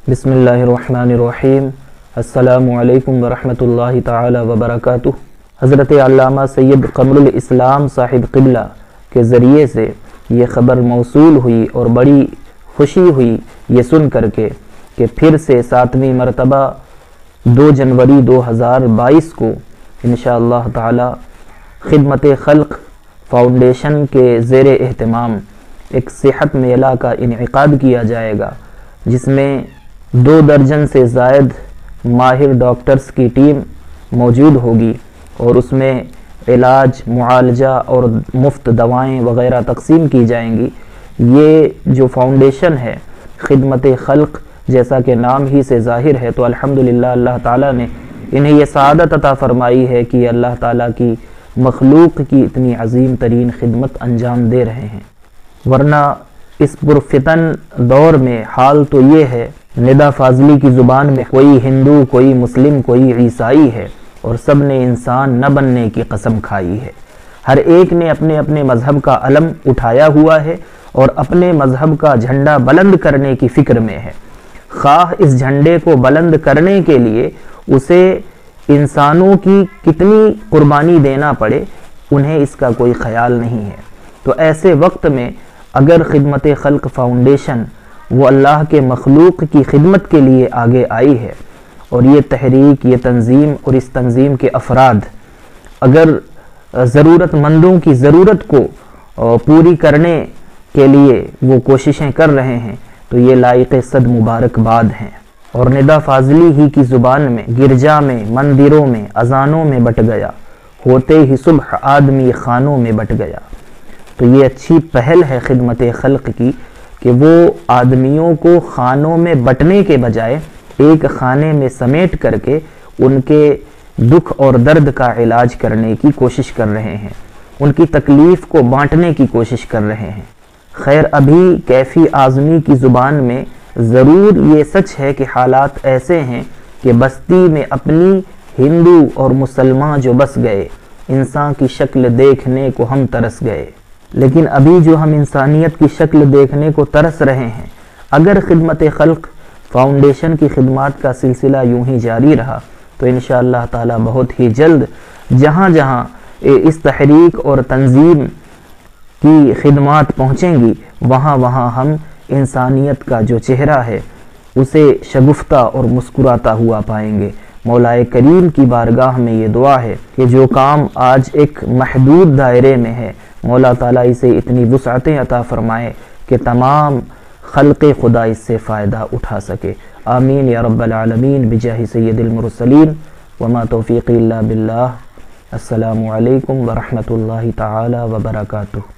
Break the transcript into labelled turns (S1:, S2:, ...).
S1: बिस्मिल्लाहिर्रहमानिर्रहीम। अस्सलामु अलैकुम वरहमतुल्लाहि ताला वबरकातुह। हज़रत अल्लामा सैयद क़मरुल इस्लाम साहिब क़िबला के ज़रिए से ये ख़बर मौसूल हुई और बड़ी खुशी हुई ये सुन करके कि फिर से 7वीं मरतबा 2 जनवरी 2022 को इंशाअल्लाह ताला खिदमत खल्क़ फाउंडेशन के ज़ेर एहतमाम एक सेहत मेला का इनेकाद किया जाएगा, जिसमें 2 दर्जन से ज़ायद माहिर डॉक्टर्स की टीम मौजूद होगी और उसमें इलाज, मुआलजा और मुफ्त दवाएं वग़ैरह तकसीम की जाएंगी। ये जो फाउंडेशन है खिदमत खल्क़, जैसा कि नाम ही से ज़ाहिर है, तो अल्हम्दुलिल्लाह अल्लाह ताला ने इन्हें ये सआदत अता फ़रमाई है कि अल्लाह ताला की मखलूक की इतनी अजीम तरीन खिदमत अंजाम दे रहे हैं। वरना इस पुरफितन दौर में हाल तो ये है, निदा फाजली की ज़ुबान में कोई हिंदू, कोई मुस्लिम, कोई ईसाई है और सब ने इंसान न बनने की कसम खाई है। हर एक ने अपने अपने मज़हब का अलम उठाया हुआ है और अपने मज़हब का झंडा बुलंद करने की फ़िक्र में है। ख़ाह इस झंडे को बुलंद करने के लिए उसे इंसानों की कितनी कुर्बानी देना पड़े, उन्हें इसका कोई ख़याल नहीं है। तो ऐसे वक्त में अगर खिदमत खल्क़ फाउंडेशन वो अल्लाह के मखलूक की खिदमत के लिए आगे आई है और ये तहरीक, ये तंजीम और इस तंजीम के अफराद अगर ज़रूरतमंदों की ज़रूरत को पूरी करने के लिए वो कोशिशें कर रहे हैं, तो ये लायक़ सद मुबारकबाद हैं। और निदा फाजली ही की ज़ुबान में गिरजा में, मंदिरों में, अजानों में बट गया, होते ही सुबह आदमी खानों में बट गया। तो ये अच्छी पहल है खिदमत खल्क़ की कि वो आदमियों को खानों में बटने के बजाय एक खाने में समेट करके उनके दुख और दर्द का इलाज करने की कोशिश कर रहे हैं, उनकी तकलीफ़ को बांटने की कोशिश कर रहे हैं। खैर, अभी कैफ़ी आज़मी की ज़ुबान में ज़रूर ये सच है कि हालात ऐसे हैं कि बस्ती में अपनी हिंदू और मुसलमान जो बस गए, इंसान की शक्ल देखने को हम तरस गए। लेकिन अभी जो हम इंसानियत की शक्ल देखने को तरस रहे हैं, अगर खिदमत खल्क़ फाउंडेशन की खिदमत का सिलसिला यूं ही जारी रहा तो इंशाअल्लाह ताला बहुत ही जल्द जहाँ जहाँ इस तहरीक और तंजीम की खिदमत पहुँचेंगी, वहाँ वहाँ हम इंसानियत का जो चेहरा है उसे शगुफ्ता और मुस्कुराता हुआ पाएंगे। मौलाए करीम की बारगाह में ये दुआ है कि जो काम आज एक महदूद दायरे में है, मौला ताला इसे इतनी वुसअतें अता फ़रमाए कि तमाम खल्क़े खुदा इससे फ़ायदा उठा सके। आमीन या रब्बल आलमीन बिजाहि सय्यदिल मुरसलीन वमा तौफ़ीक़ी इल्ला बिल्लाह। अस्सलामु अलैकुम वरहमतुल्लाहि ताला वबरकातुहू।